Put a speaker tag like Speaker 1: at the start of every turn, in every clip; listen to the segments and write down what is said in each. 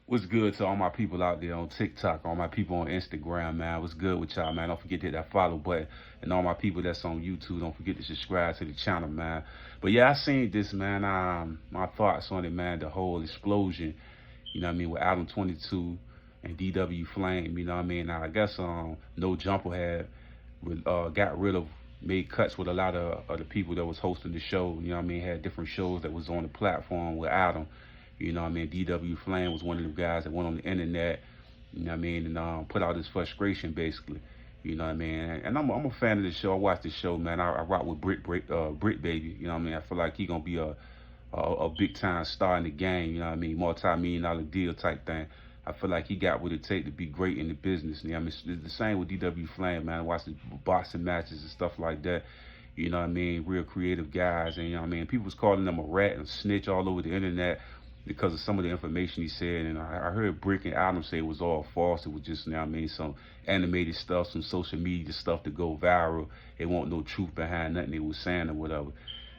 Speaker 1: What's good to all my people out there on TikTok, all my people on Instagram, man? What's good with y'all, man? Don't forget to hit that follow button. And all my people that's on YouTube, don't forget to subscribe to the channel, man. But yeah, I seen this, man. My thoughts on it, man. The whole explosion, you know what I mean, with Adam 22 and DW Flame, you know what I mean? Now, I guess No Jumper had got rid of, made cuts with a lot of the people that was hosting the show, you know what I mean? Had different shows that was on the platform with Adam. You know what I mean? DW Flame was one of the guys that went on the internet, you know what I mean, and put out his frustration basically. You know what I mean? And I'm a fan of the show. I watch the show, man. I rock with Bricc Baby. You know what I mean? I feel like he gonna be a big time star in the game. You know what I mean? Multi-million-dollar deal type thing. I feel like he got what it take to be great in the business. You know what I mean? It's the same with DW Flame, man. I watch the boxing matches and stuff like that. You know what I mean? Real creative guys. And you know what I mean? People was calling him a rat and snitch all over the internet because of some of the information he said. And I heard Bricc and Adam say it was all false. It was just, you know what I mean, some animated stuff, some social media stuff to go viral. It wasn't no truth behind nothing they was saying or whatever.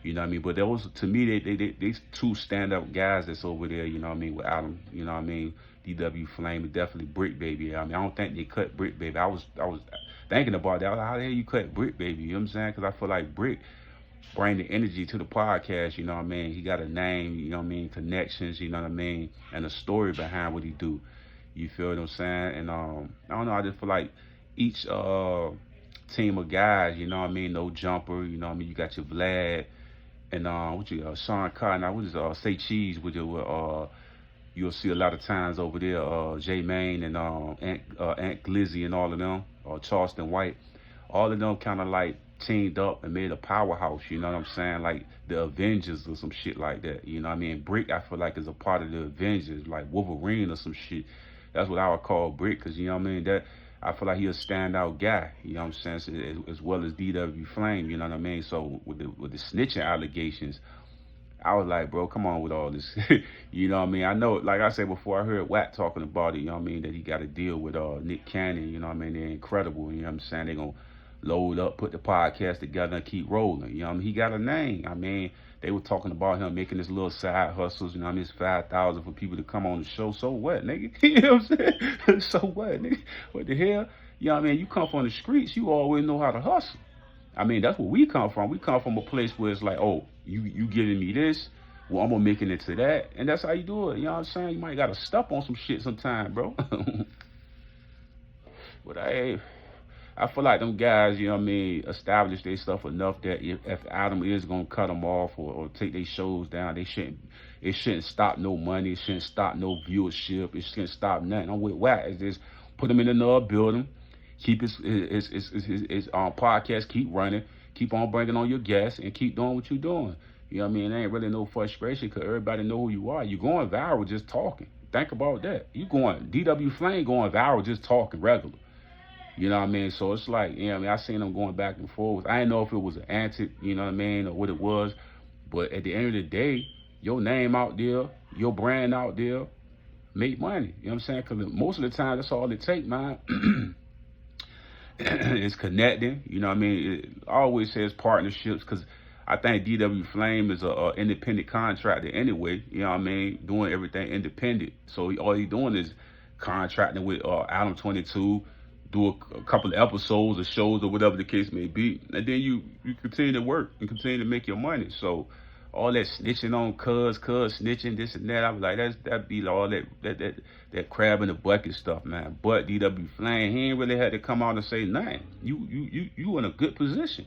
Speaker 1: You know what I mean? But there was, to me, they two stand-up guys that's over there, you know what I mean, with Adam, you know what I mean, DW Flame, and definitely Bricc Baby. I mean, I don't think they cut Bricc Baby. I was thinking about that. I was like, how the hell you cut Bricc Baby? You know what I'm saying? Because I feel like Bricc bring the energy to the podcast, you know what I mean? He got a name, you know what I mean, connections, you know what I mean, and a story behind what he do. You feel what I'm saying? And I don't know, I just feel like each team of guys, you know what I mean, No Jumper, you know what I mean, you got your Vlad and what you Sean Carter, now what is Say Cheese with your you'll see a lot of times over there, J Main and Aunt Glizzy and all of them, Charleston White, all of them kind of like teamed up and made a powerhouse, you know what I'm saying? Like the Avengers or some shit like that, you know what I mean? Bricc, I feel like, is a part of the Avengers, like Wolverine or some shit. That's what I would call Bricc, because, you know what I mean? That I feel like he a standout guy, you know what I'm saying? So, as well as DW Flame, you know what I mean? So with the snitching allegations, I was like, bro, come on with all this. You know what I mean? I know, like I said before, I heard Watt talking about it, you know what I mean, that he got to deal with Nick Cannon, you know what I mean? They're incredible, you know what I'm saying? They're going to load up, put the podcast together, and keep rolling. You know what I mean? He got a name. I mean, they were talking about him making his little side hustles, you know what I mean? It's 5,000 for people to come on the show. So what, nigga? You know what I'm saying? So what, nigga? What the hell? You know what I mean? You come from the streets, you always know how to hustle. I mean, that's where we come from. We come from a place where it's like, oh, you giving me this, well, I'm gonna make it into that, and that's how you do it. You know what I'm saying? You might gotta step on some shit sometime, bro. But I feel like them guys, you know what I mean, established their stuff enough that if Adam is gonna cut them off or take their shows down, it shouldn't stop no money, it shouldn't stop no viewership, it shouldn't stop nothing. I'm with Wack. It's just put them in another building, keep his podcast, keep running, keep on bringing on your guests, and keep doing what you're doing. You know what I mean? There ain't really no frustration because everybody know who you are. You're going viral just talking. Think about that. You going DW Flame going viral just talking regular. You know what I mean? So it's like, you know what I mean? I seen them going back and forth. I didn't know if it was an antic, you know what I mean, or what it was. But at the end of the day, your name out there, your brand out there, make money. You know what I'm saying? Because most of the time, that's all it takes, man. It's connecting. You know what I mean? I always says partnerships because I think DW Flame is a independent contractor anyway. You know what I mean? Doing everything independent. So all he doing is contracting with Adam 22, do a couple of episodes or shows or whatever the case may be, and then you continue to work and continue to make your money. So all that snitching on cuz snitching this and that, I was like, that be all that crab in the bucket stuff, man. But DW Flame, he ain't really had to come out and say nothing. You in a good position.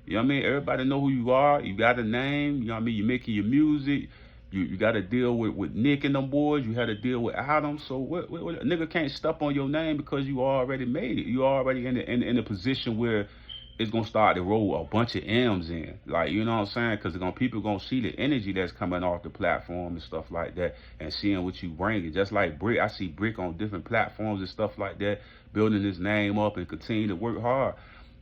Speaker 1: You know what I mean? Everybody know who you are. You got a name. You know what I mean? You're making your music. You got to deal with Nick and them boys. You had to deal with Adam. So what a nigga can't step on your name because you already made it. You already in a position where it's gonna start to roll a bunch of M's in. Like, you know what I'm saying? Because people gonna see the energy that's coming off the platform and stuff like that, and seeing what you bring. It just like Bricc. I see Bricc on different platforms and stuff like that, building his name up and continue to work hard.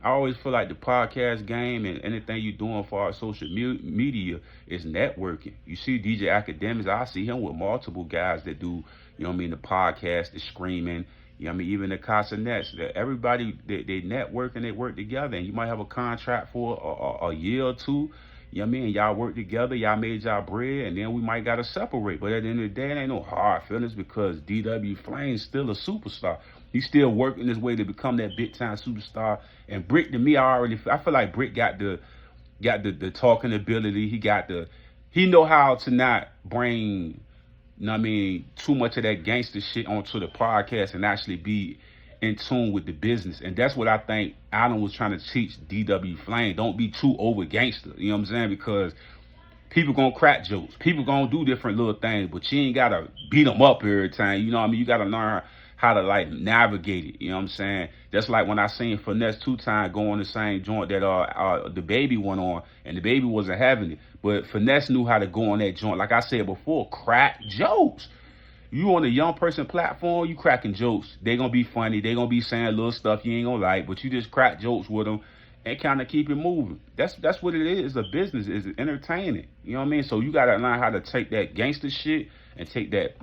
Speaker 1: I always feel like the podcast game and anything you're doing for our social media is networking. You see DJ Academics, I see him with multiple guys that do, you know what I mean, the podcast, the screaming, you know what I mean, even the Casanets. Everybody, they network and they work together. And you might have a contract for a year or two. You You know what I mean? Y'all work together, y'all made y'all bread, and then we might gotta separate. But at the end of the day, it ain't no hard feelings because DW Flame's still a superstar. He's still working his way to become that big time superstar. And Bricc, to me, I feel like Bricc got the talking ability. He know how to not bring, you know what I mean, too much of that gangster shit onto the podcast and actually be in tune with the business. And that's what I think Adam was trying to teach DW Flame. Don't be too over gangster. You know what I'm saying? Because people gonna crack jokes. People gonna do different little things, but you ain't gotta beat them up every time. You know what I mean? You gotta learn how to like navigate it. You know what I'm saying? That's like when I seen Finesse 2 times go on the same joint that the Baby went on, and the Baby wasn't having it. But Finesse knew how to go on that joint. Like I said before, crack jokes. You on a young person platform, you cracking jokes. They gonna be funny. They gonna be saying little stuff you ain't gonna like, but you just crack jokes with them and kind of keep it moving. That's what it is. A business. It's entertaining. You know what I mean? So you gotta learn how to take that gangster shit and take that.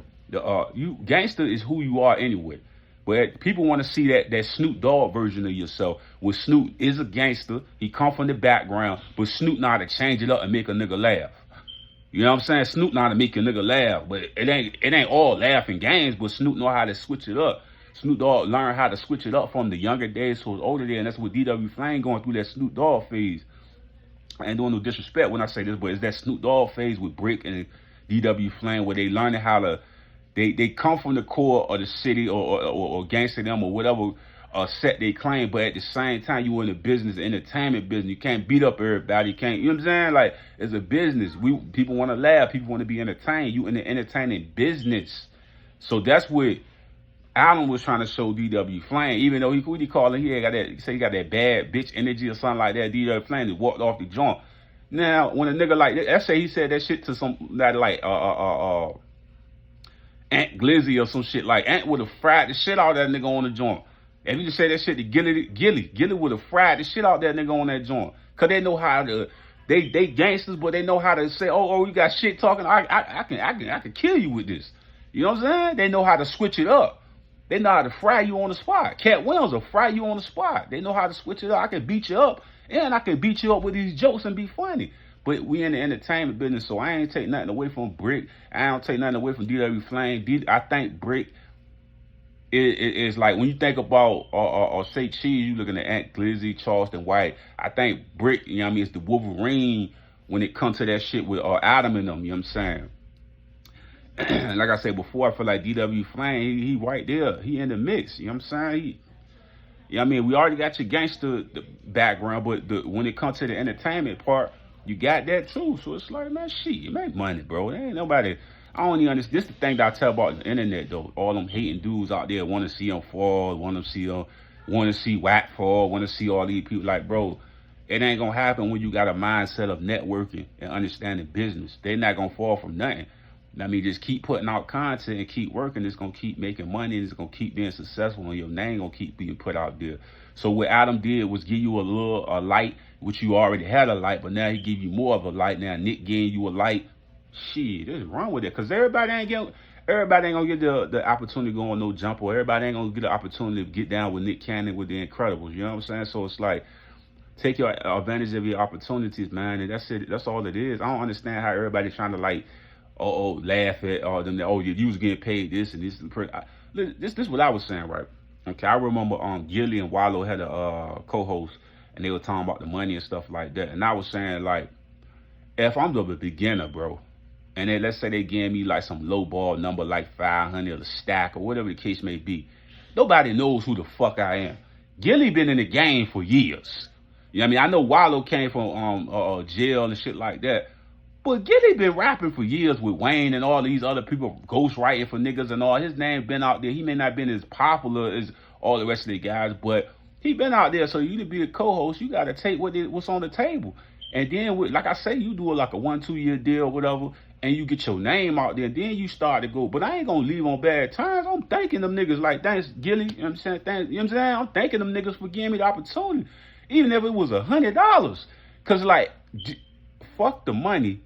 Speaker 1: Gangster is who you are anyway. But people want to see that Snoop Dogg version of yourself. Where Snoop is a gangster. He come from the background, but Snoop know how to change it up and make a nigga laugh. You know what I'm saying? Snoop know how to make a nigga laugh, but it ain't all laughing games, but Snoop know how to switch it up. Snoop Dogg learned how to switch it up from the younger days to his older days, and that's what DW Flame going through that Snoop Dogg phase. I ain't doing no disrespect when I say this, but it's that Snoop Dogg phase with Bricc and DW Flame where they learning how to, they come from the core of the city or gangster them or whatever set they claim, but at the same time you in the business, the entertainment business. You can't beat up everybody. You can't, you know what I'm saying? Like, it's a business. People want to laugh. People want to be entertained. You in the entertaining business. So that's what Allen was trying to show DW Flame. Even though what he call it, he got that bad bitch energy or something like that. DW Flame just walked off the joint. Now, when a nigga like that, let's say he said that shit to some that like Ant Glizzy or some shit, like Ant would have fried the shit out of that nigga on the joint. If you just say that shit to Gilly would have fried the shit out that nigga on that joint. Cause they know how to, they gangsters, but they know how to say, oh, you got shit talking. I can kill you with this. You know what I'm saying? They know how to switch it up. They know how to fry you on the spot. Cat Williams will fry you on the spot. They know how to switch it up. I can beat you up, and I can beat you up with these jokes and be funny. But we in the entertainment business, so I ain't take nothing away from Bricc. I don't take nothing away from DW Flame. I think Bricc is like, when you think about or say cheese, you looking at Ant Glizzy, Charleston White. I think Bricc, you know what I mean, is the Wolverine when it comes to that shit with Adam and them. You know what I'm saying? Like I said before, I feel like DW Flame, he right there. He in the mix. You know what I'm saying? You know what I mean? We already got your gangster background, but when it comes to the entertainment part, you got that too. So it's like, man, shit, you make money, bro. There ain't nobody. I don't even understand. This is the thing that I tell about the internet, though. All them hating dudes out there want to see them fall, want to see Wack fall, want to see all these people. Like, bro, it ain't gonna happen when you got a mindset of networking and understanding business. They're not gonna fall from nothing. I mean, just keep putting out content and keep working. It's gonna keep making money. And it's gonna keep being successful, and your name gonna keep being put out there. So what Adam did was give you a light, which you already had a light, but now he give you more of a light. Now Nick gave you a light. Shit, just run with it, cause everybody ain't gonna get the opportunity to go on no jump, or everybody ain't gonna get the opportunity to get down with Nick Cannon with the Incredibles. You know what I'm saying? So it's like, take your advantage of your opportunities, man, and that's it. That's all it is. I don't understand how everybody's trying to like, laugh at them. You was getting paid this and this. This is what I was saying, right? Okay, I remember Gilly and Wallow had a co-host, and they were talking about the money and stuff like that, and I was saying, like, if I'm the beginner, bro, and then let's say they gave me like some low ball number like 500 or a stack or whatever the case may be, nobody knows who the fuck I am. Gilly been in the game for years. You know what I mean? I know Wallow came from jail and shit like that, but Gilly been rapping for years with Wayne and all these other people ghostwriting for niggas and all. His name been out there. He may not been as popular as all the rest of the guys, but he been out there. So you to be a co-host, you got to take what's on the table. And then, like I say, you do like a 1-2 year deal or whatever, and you get your name out there, and then you start to go. But I ain't gonna leave on bad terms. I'm thanking them niggas like, thanks, Gilly. You know what I'm saying? Thanks, you know what I'm saying? I'm thanking them niggas for giving me the opportunity, even if it was $100. Cause like, fuck the money.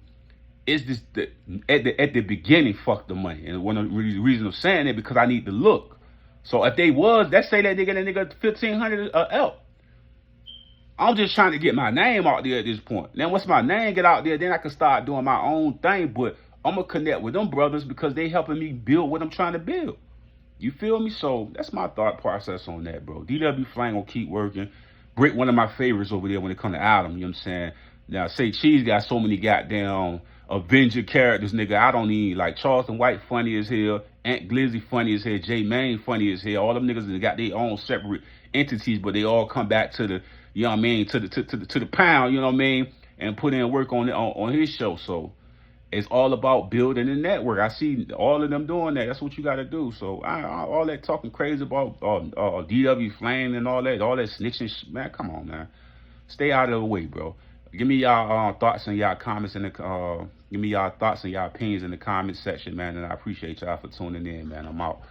Speaker 1: It's just at the beginning, fuck the money. And one of the reasons I'm saying it, because I need the look. So if they was, let's say that nigga $1,500 up. I'm just trying to get my name out there at this point. Then once my name get out there, then I can start doing my own thing. But I'm gonna connect with them brothers because they helping me build what I'm trying to build. You feel me? So that's my thought process on that, bro. DW Flame gonna keep working. Bricc, one of my favorites over there when it come to Adam. You know what I'm saying? Now, say Cheese got so many goddamn Avenger characters, nigga. I don't need like Charleston White funny as hell, Aunt Glizzy funny as hell, J Main funny as hell. All them niggas that got their own separate entities, but they all come back to the, you know what I mean, to the pound, you know what I mean, and put in work on his show. So it's all about building a network. I see all of them doing that. That's what you got to do. So all that talking crazy about DW Flame and all that snitching, man. Come on, man. Stay out of the way, bro. Give me y'all thoughts and y'all comments in the give me y'all thoughts and y'all opinions in the comment section, man. And I appreciate y'all for tuning in, man. I'm out.